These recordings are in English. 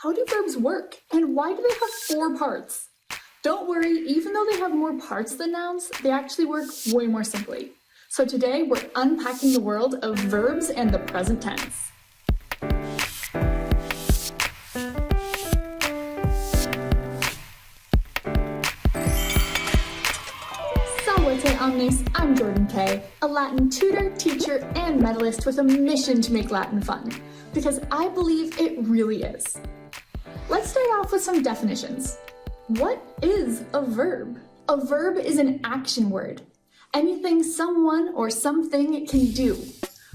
How do verbs work, and why do they have 4 parts? Don't worry, even though they have more parts than nouns, they actually work way more simply. So today we're unpacking the world of verbs and the present tense. Salute omnes, I'm Jordan Kay, a Latin tutor, teacher, and medalist with a mission to make Latin fun, because I believe it really is. Let's start off with some definitions. What is a verb? A verb is an action word. Anything someone or something can do.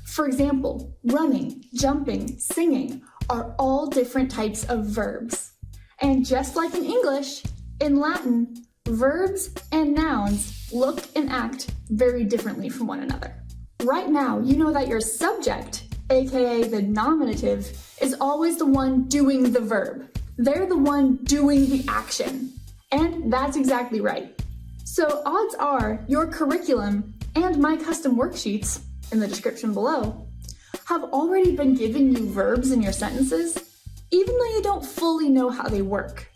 For example, running, jumping, singing are all different types of verbs. And just like in English, in Latin, verbs and nouns look and act very differently from one another. Right now, you know that your subject, aka the nominative, is always the one doing the verb. They're the one doing the action. And that's exactly right. So odds are your curriculum and my custom worksheets, in the description below, have already been giving you verbs in your sentences, even though you don't fully know how they work.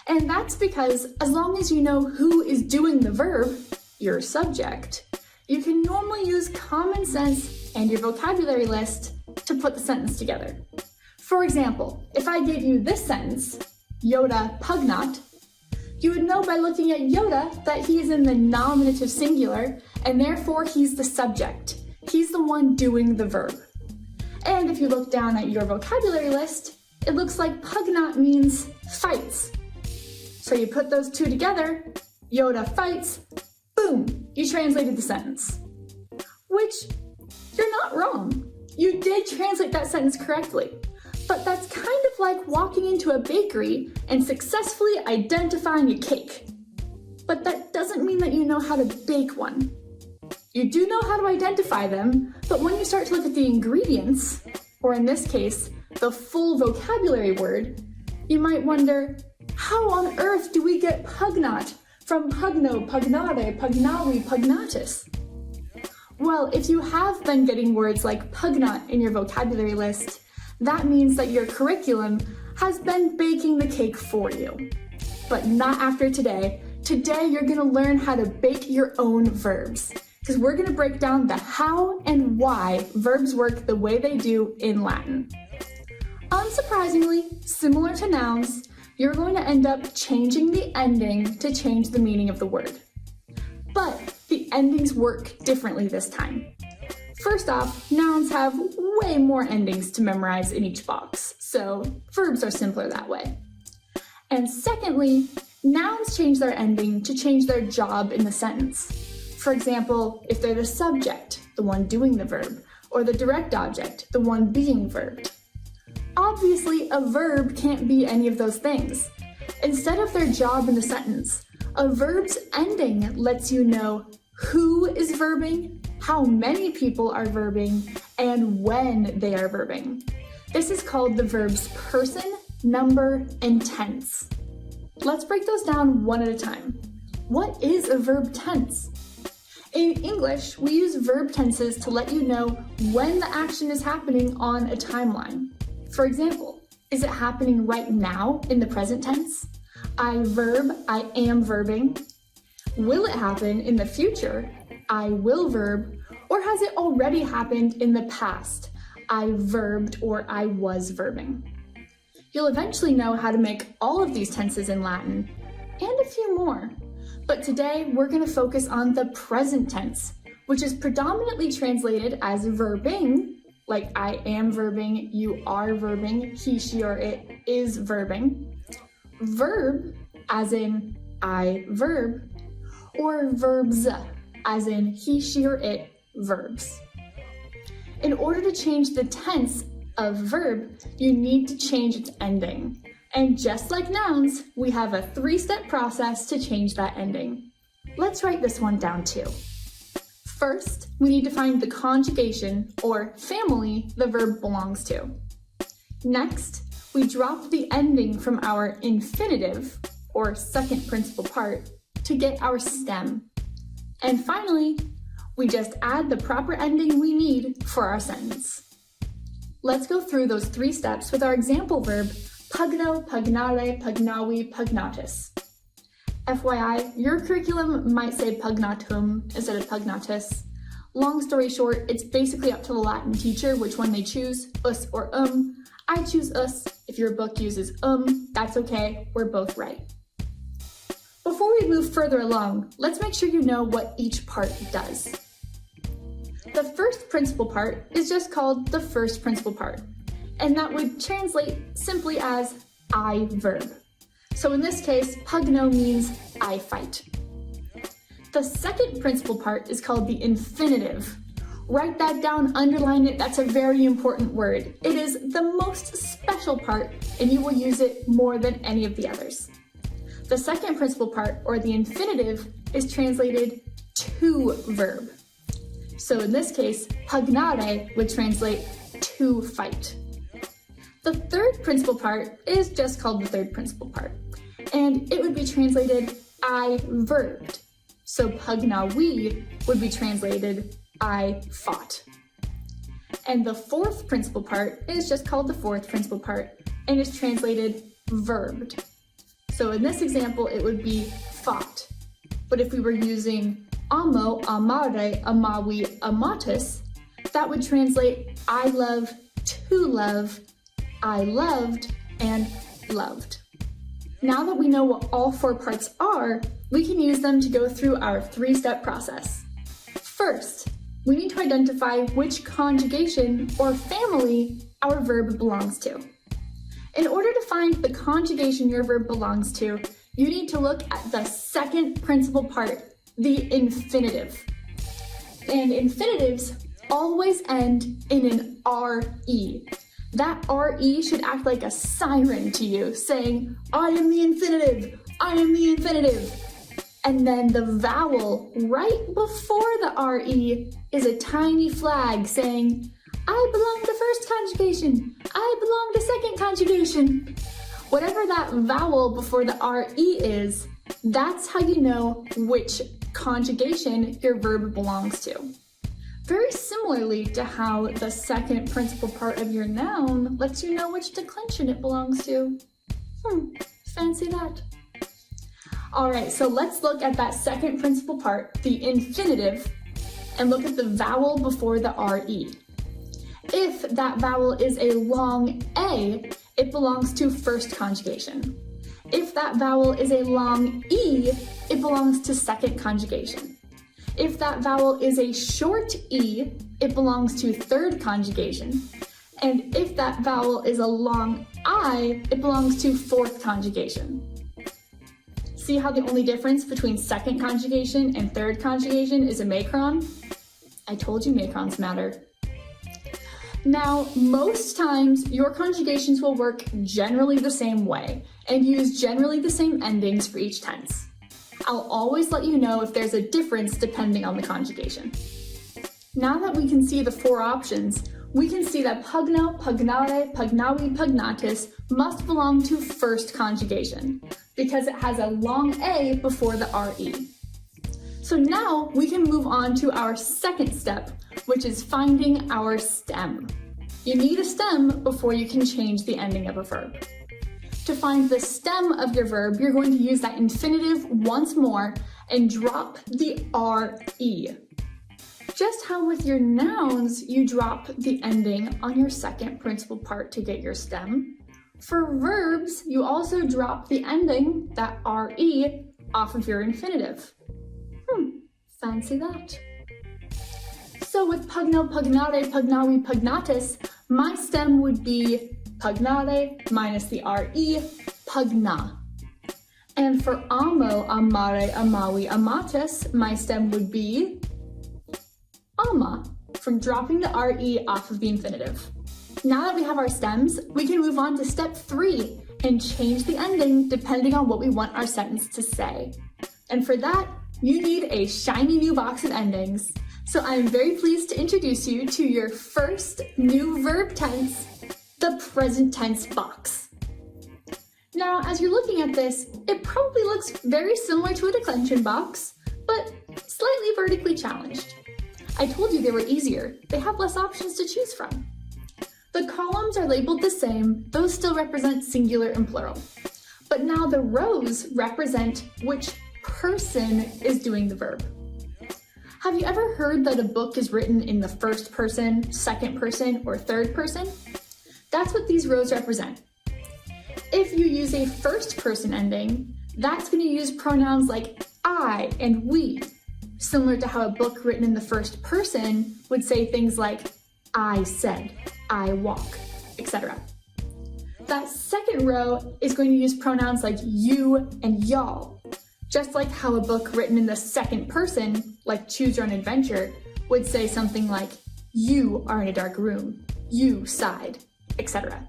And that's because as long as you know who is doing the verb, your subject, you can normally use common sense and your vocabulary list to put the sentence together. For example, if I gave you this sentence, Yoda pugnot, you would know by looking at Yoda that he is in the nominative singular, and therefore he's the subject. He's the one doing the verb. And if you look down at your vocabulary list, it looks like pugnot means fights. So you put those two together, Yoda fights, boom, you translated the sentence. Which, you're not wrong. You did translate that sentence correctly. But that's kind of like walking into a bakery and successfully identifying a cake. But that doesn't mean that you know how to bake one. You do know how to identify them, but when you start to look at the ingredients, or in this case, the full vocabulary word, you might wonder, how on earth do we get pugnot from pugno, pugnare, pugnavi, pugnatus? Well, if you have been getting words like pugnot in your vocabulary list, that means that your curriculum has been baking the cake for you. But not after today. Today you're going to learn how to bake your own verbs, because we're going to break down the how and why verbs work the way they do in Latin. Unsurprisingly, similar to nouns, you're going to end up changing the ending to change the meaning of the word. But the endings work differently this time. First off, nouns have way more endings to memorize in each box, so verbs are simpler that way. And secondly, nouns change their ending to change their job in the sentence. For example, if they're the subject, the one doing the verb, or the direct object, the one being verbed. Obviously, a verb can't be any of those things. Instead of their job in the sentence, a verb's ending lets you know who is verbing, how many people are verbing, and when they are verbing. This is called the verb's person, number, and tense. Let's break those down one at a time. What is a verb tense? In English, we use verb tenses to let you know when the action is happening on a timeline. For example, is it happening right now in the present tense? I verb, I am verbing. Will it happen in the future? I will verb. Or has it already happened in the past? I verbed or I was verbing. You'll eventually know how to make all of these tenses in Latin, and a few more. But today we're going to focus on the present tense, which is predominantly translated as verbing, like I am verbing, you are verbing, he, she, or it is verbing. Verb, as in I verb, or verbs, as in he, she, or it verbs. In order to change the tense of verb, you need to change its ending. And just like nouns, we have a 3-step process to change that ending. Let's write this one down too. First, we need to find the conjugation, or family, the verb belongs to. Next, we drop the ending from our infinitive, or second principal part, to get our stem. And finally, we just add the proper ending we need for our sentence. Let's go through those 3 steps with our example verb, pugno, pugnare, pugnavi, pugnatus. FYI, your curriculum might say pugnatum instead of pugnatus. Long story short, it's basically up to the Latin teacher which one they choose, us or I choose us. If your book uses that's okay, we're both right. Before we move further along, let's make sure you know what each part does. The first principal part is just called the first principal part, and that would translate simply as I verb. So in this case, pugno means I fight. The second principal part is called the infinitive. Write that down, underline it, that's a very important word. It is the most special part, and you will use it more than any of the others. The second principal part, or the infinitive, is translated to verb. So in this case, pugnare would translate to fight. The third principal part is just called the third principal part, and it would be translated I verbed. So pugnavi would be translated I fought. And the fourth principal part is just called the fourth principal part and is translated verbed. So in this example, it would be fought. But if we were using amo, amare, amavi, amatus, that would translate I love, to love, I loved, and loved. Now that we know what all four parts are, we can use them to go through our three-step process. First, we need to identify which conjugation or family our verb belongs to. In order to find the conjugation your verb belongs to, you need to look at the second principal part, the infinitive. And infinitives always end in an RE. That RE should act like a siren to you, saying, I am the infinitive, I am the infinitive. And then the vowel right before the RE is a tiny flag saying, I belong to first conjugation, I belong to second conjugation. Whatever that vowel before the RE is, that's how you know which conjugation your verb belongs to. Very similarly to how the second principal part of your noun lets you know which declension it belongs to. Fancy that. All right, so let's look at that second principal part, the infinitive, and look at the vowel before the RE. If that vowel is a long A, it belongs to first conjugation. If that vowel is a long E, it belongs to second conjugation. If that vowel is a short E, it belongs to third conjugation. And if that vowel is a long I, it belongs to fourth conjugation. See how the only difference between second conjugation and third conjugation is a macron? I told you macrons matter. Now, most times your conjugations will work generally the same way and use generally the same endings for each tense. I'll always let you know if there's a difference depending on the conjugation. Now that we can see the four options, we can see that pugno, pugnare, pugnavi, pugnatus must belong to first conjugation because it has a long A before the RE. So now we can move on to our second step, which is finding our stem. You need a stem before you can change the ending of a verb. To find the stem of your verb, you're going to use that infinitive once more and drop the RE. Just how with your nouns, you drop the ending on your second principal part to get your stem. For verbs, you also drop the ending, that RE, off of your infinitive. Fancy that. So with pugno, pugnare, pugnavi, pugnatus, my stem would be pugnare minus the RE, pugna. And for amo, amare, amavi, amatus, my stem would be ama, from dropping the RE off of the infinitive. Now that we have our stems, we can move on to step 3 and change the ending depending on what we want our sentence to say. And for that, you need a shiny new box of endings. So I'm very pleased to introduce you to your first new verb tense, the present tense box. Now, as you're looking at this, it probably looks very similar to a declension box, but slightly vertically challenged. I told you they were easier. They have less options to choose from. The columns are labeled the same, those still represent singular and plural. But now the rows represent which person is doing the verb. Have you ever heard that a book is written in the first person, second person, or third person? That's what these rows represent. If you use a first person ending, that's going to use pronouns like I and we, similar to how a book written in the first person would say things like I said, I walk, etc. That second row is going to use pronouns like you and y'all, just like how a book written in the second person, like Choose Your Own Adventure, would say something like you are in a dark room, you sighed, etc.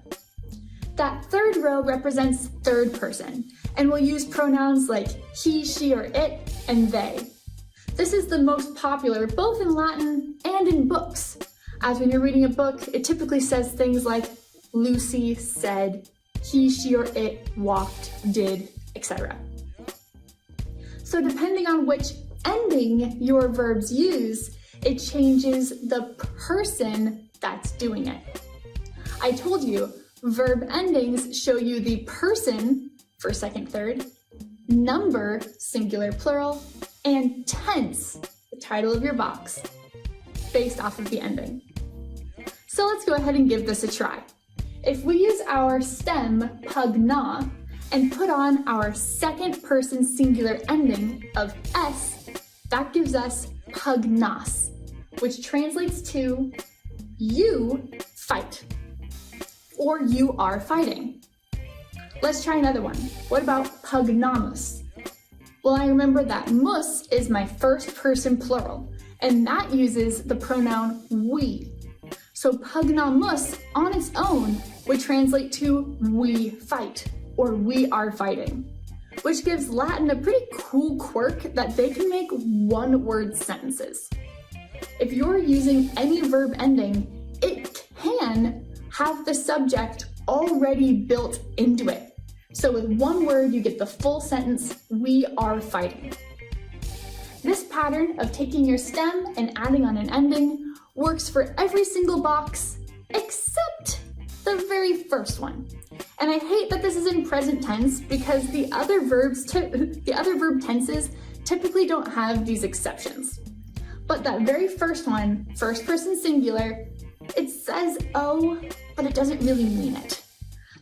That third row represents third person and will use pronouns like he, she, or it, and they. This is the most popular both in Latin and in books, as when you're reading a book, it typically says things like Lucy said, he, she, or it walked, did, etc. So depending on which ending your verbs use, it changes the person that's doing it. I told you, verb endings show you the person, first, second, third, number, singular, plural, and tense, the title of your box, based off of the ending. So let's go ahead and give this a try. If we use our stem, pugna, and put on our second person singular ending of s, that gives us pugnas, which translates to you fight, or you are fighting. Let's try another one. What about pugnamus? Well, I remember that mus is my first person plural, and that uses the pronoun we. So pugnamus on its own would translate to we fight, or we are fighting, which gives Latin a pretty cool quirk that they can make one-word sentences. If you're using any verb ending, it can have the subject already built into it. So with one word, you get the full sentence, we are fighting. This pattern of taking your stem and adding on an ending works for every single box except the very first one. And I hate that this is in present tense because the other verb tenses typically don't have these exceptions. But that very first one, first person singular, it says O, but it doesn't really mean it.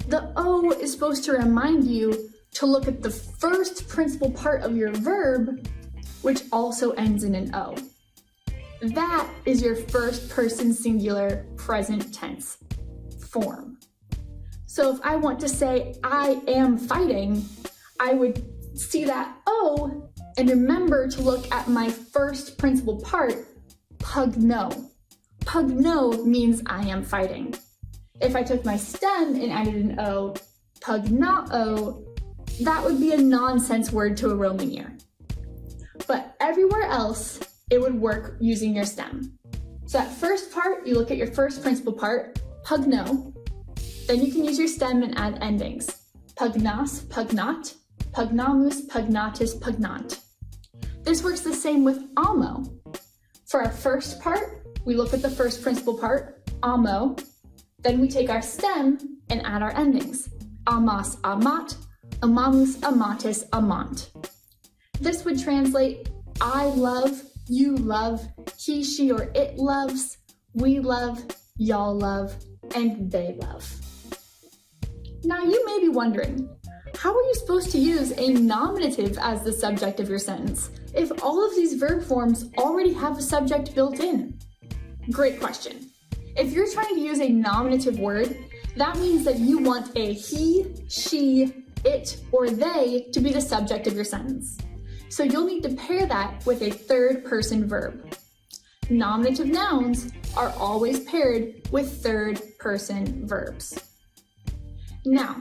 The O is supposed to remind you to look at the first principal part of your verb, which also ends in an O. That is your first person singular present tense form. So if I want to say I am fighting, I would see that O and remember to look at my first principal part, pugno. Pugno means I am fighting. If I took my stem and added an O, pugnao, that would be a nonsense word to a Roman ear. But everywhere else, it would work using your stem. So that first part, you look at your first principal part, pugno. Then you can use your stem and add endings. Pugnas, pugnat, pugnamus, pugnatus, pugnant. This works the same with amo. For our first part, we look at the first principal part, amo. Then we take our stem and add our endings. Amas, amat, amamus, amatis, amant. This would translate I love, you love, he, she, or it loves, we love, y'all love, and they love. Now you may be wondering, how are you supposed to use a nominative as the subject of your sentence if all of these verb forms already have a subject built in? Great question. If you're trying to use a nominative word, that means that you want a he, she, it, or they to be the subject of your sentence. So you'll need to pair that with a third person verb. Nominative nouns are always paired with third person verbs. Now,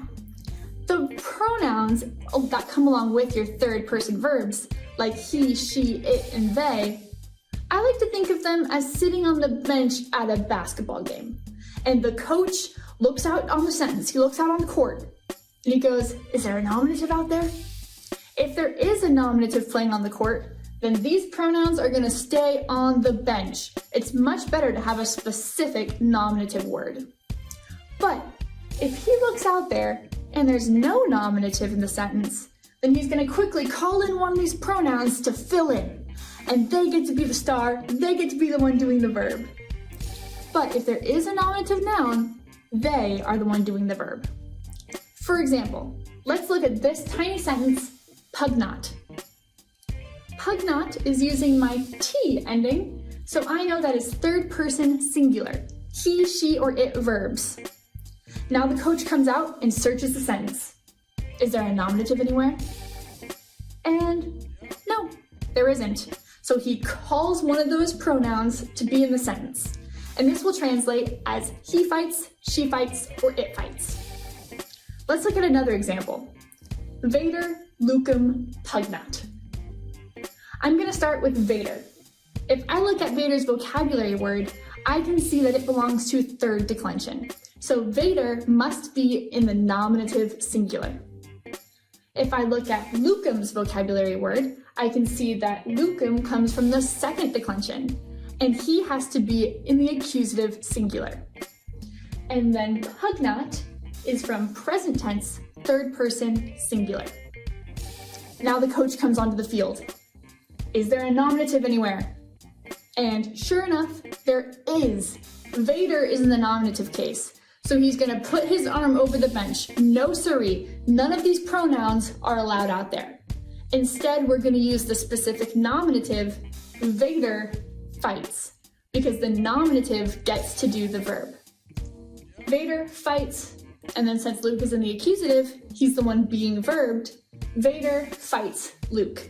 the pronouns that come along with your third person verbs, like he, she, it, and they, I like to think of them as sitting on the bench at a basketball game. And the coach looks out on the sentence, he looks out on the court, and he goes, is there a nominative out there? If there is a nominative playing on the court, then these pronouns are going to stay on the bench. It's much better to have a specific nominative word. But if he looks out there and there's no nominative in the sentence, then he's going to quickly call in one of these pronouns to fill in. And they get to be the star, they get to be the one doing the verb. But if there is a nominative noun, they are the one doing the verb. For example, let's look at this tiny sentence, pugnot. Pugnot is using my T ending, so I know that is third person singular, he, she, or it verbs. Now the coach comes out and searches the sentence. Is there a nominative anywhere? And no, there isn't. So he calls one of those pronouns to be in the sentence. And this will translate as he fights, she fights, or it fights. Let's look at another example. Vader, lucum, pugnat. I'm going to start with Vader. If I look at Vader's vocabulary word, I can see that it belongs to third declension. So Vader must be in the nominative singular. If I look at lucum's vocabulary word, I can see that lucum comes from the second declension, and he has to be in the accusative singular. And then pugnat is from present tense, third person singular. Now the coach comes onto the field. Is there a nominative anywhere? And sure enough, there is. Vader is in the nominative case. So he's going to put his arm over the bench. No siree, none of these pronouns are allowed out there. Instead, we're going to use the specific nominative, Vader fights, because the nominative gets to do the verb. Vader fights, and then since Luke is in the accusative, he's the one being verbed. Vader fights Luke.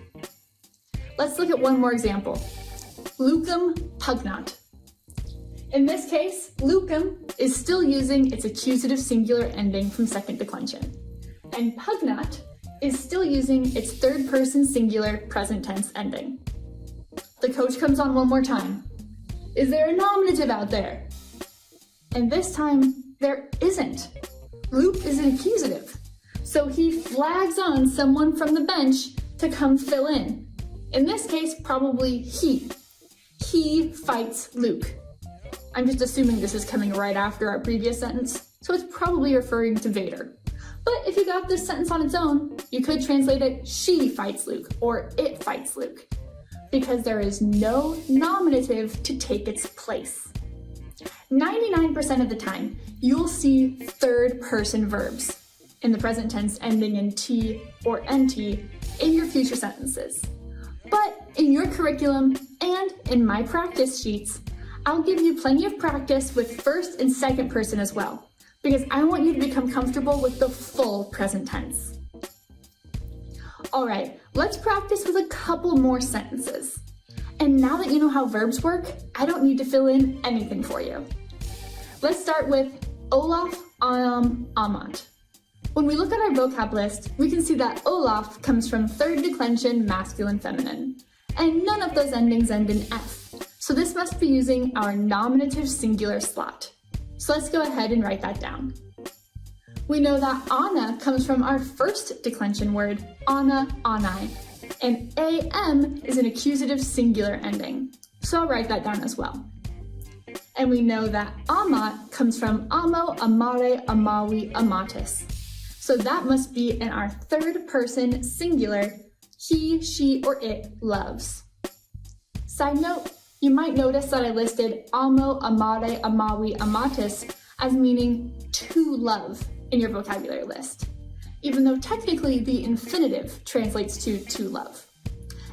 Let's look at one more example. Lucum pugnat. In this case, lucum is still using its accusative singular ending from second declension, and pugnat is still using its third person singular present tense ending. The coach comes on one more time. Is there a nominative out there? And this time, there isn't. Luke is an accusative, so he flags on someone from the bench to come fill in. In this case, probably he. He fights Luke. I'm just assuming this is coming right after our previous sentence, so it's probably referring to Vader. But if you got this sentence on its own, you could translate it, she fights Luke, or it fights Luke, because there is no nominative to take its place. 99% of the time, you'll see third person verbs in the present tense ending in T or NT in your future sentences. But in your curriculum and in my practice sheets, I'll give you plenty of practice with first and second person as well, because I want you to become comfortable with the full present tense. All right, let's practice with a couple more sentences. And now that you know how verbs work, I don't need to fill in anything for you. Let's start with Olaf, Amat. When we look at our vocab list, we can see that Olaf comes from third declension masculine feminine, and none of those endings end in F. So this must be using our nominative singular slot. So let's go ahead and write that down. We know that Anna comes from our first declension word, Anna, Anai, and AM is an accusative singular ending. So I'll write that down as well. And we know that Amat comes from Amo, Amare, Amawi, Amatis. So that must be in our third person singular, he, she, or it loves. Side note, you might notice that I listed Amo, Amare, Amawi, Amatis as meaning to love in your vocabulary list, even though technically the infinitive translates to love.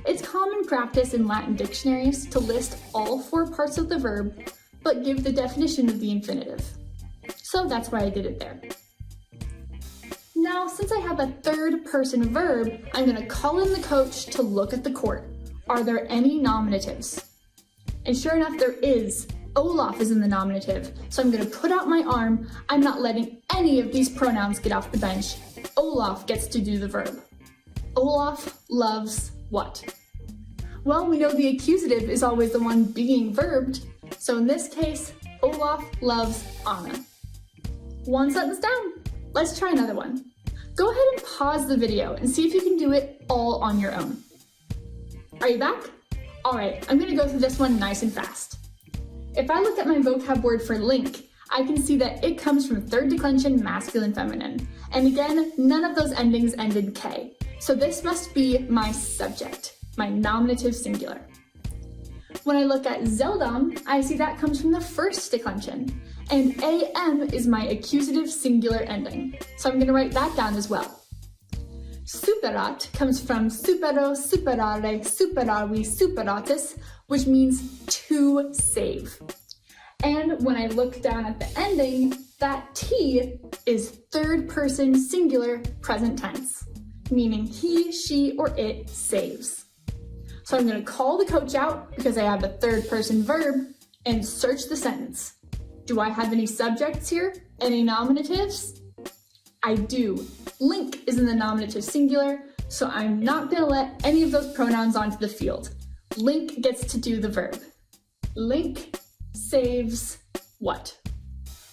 It's common practice in Latin dictionaries to list all four parts of the verb, but give the definition of the infinitive. So that's why I did it there. Now, since I have a third person verb, I'm going to call in the coach to look at the court. Are there any nominatives? And sure enough, there is. Olaf is in the nominative, so I'm going to put out my arm. I'm not letting any of these pronouns get off the bench. Olaf gets to do the verb. Olaf loves what? Well, we know the accusative is always the one being verbed, so in this case, Olaf loves Anna. One sentence down. Let's try another one. Go ahead and pause the video and see if you can do it all on your own. Are you back? All right, I'm going to go through this one nice and fast. If I look at my vocab word for link, I can see that it comes from third declension masculine feminine. And again, none of those endings end in K. So this must be my subject, my nominative singular. When I look at zeldam, I see that comes from the first declension. And am is my accusative singular ending. So I'm going to write that down as well. Superat comes from supero, superare, superavi, superatis, which means to save. And when I look down at the ending, that T is third person singular present tense, meaning he, she, or it saves. So I'm going to call the coach out because I have a third person verb and search the sentence. Do I have any subjects here? Any nominatives? I do. Link is in the nominative singular, so I'm not going to let any of those pronouns onto the field. Link gets to do the verb. Link saves what?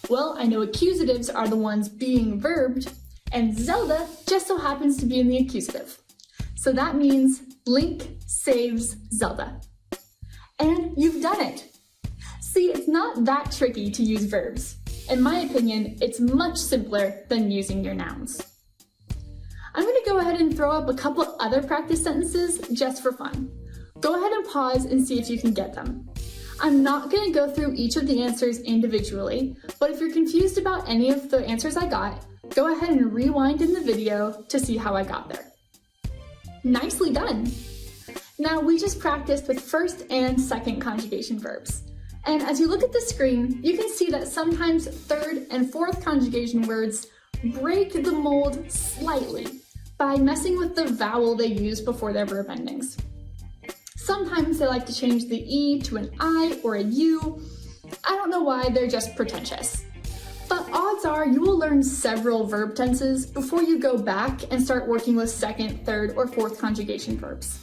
Well, I know accusatives are the ones being verbed, and Zelda just so happens to be in the accusative. So that means Link saves Zelda. And you've done it! See, it's not that tricky to use verbs. In my opinion, it's much simpler than using your nouns. I'm going to go ahead and throw up a couple other practice sentences just for fun. Go ahead and pause and see if you can get them. I'm not going to go through each of the answers individually, but if you're confused about any of the answers I got, go ahead and rewind in the video to see how I got there. Nicely done! Now we just practiced with first and second conjugation verbs. And as you look at the screen, you can see that sometimes third and fourth conjugation words break the mold slightly by messing with the vowel they use before their verb endings. Sometimes they like to change the E to an I or a U. I don't know why, they're just pretentious. But odds are you will learn several verb tenses before you go back and start working with second, third, or fourth conjugation verbs.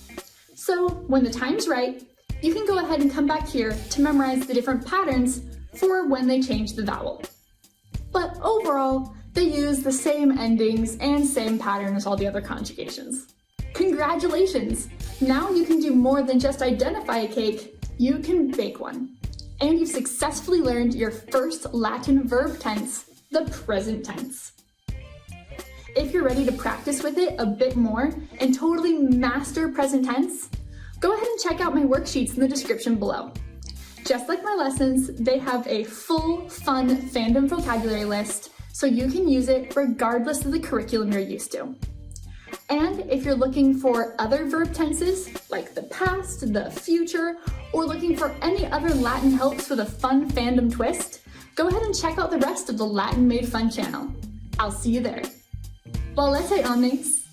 So when the time's right, you can go ahead and come back here to memorize the different patterns for when they change the vowel. But overall, they use the same endings and same pattern as all the other conjugations. Congratulations! Now you can do more than just identify a cake, you can bake one. And you've successfully learned your first Latin verb tense, the present tense. If you're ready to practice with it a bit more and totally master present tense, go ahead and check out my worksheets in the description below. Just like my lessons, they have a full, fun fandom vocabulary list, so you can use it regardless of the curriculum you're used to. And if you're looking for other verb tenses, like the past, the future, or looking for any other Latin helps with a fun fandom twist, go ahead and check out the rest of the Latin Made Fun channel. I'll see you there. Volete omnes!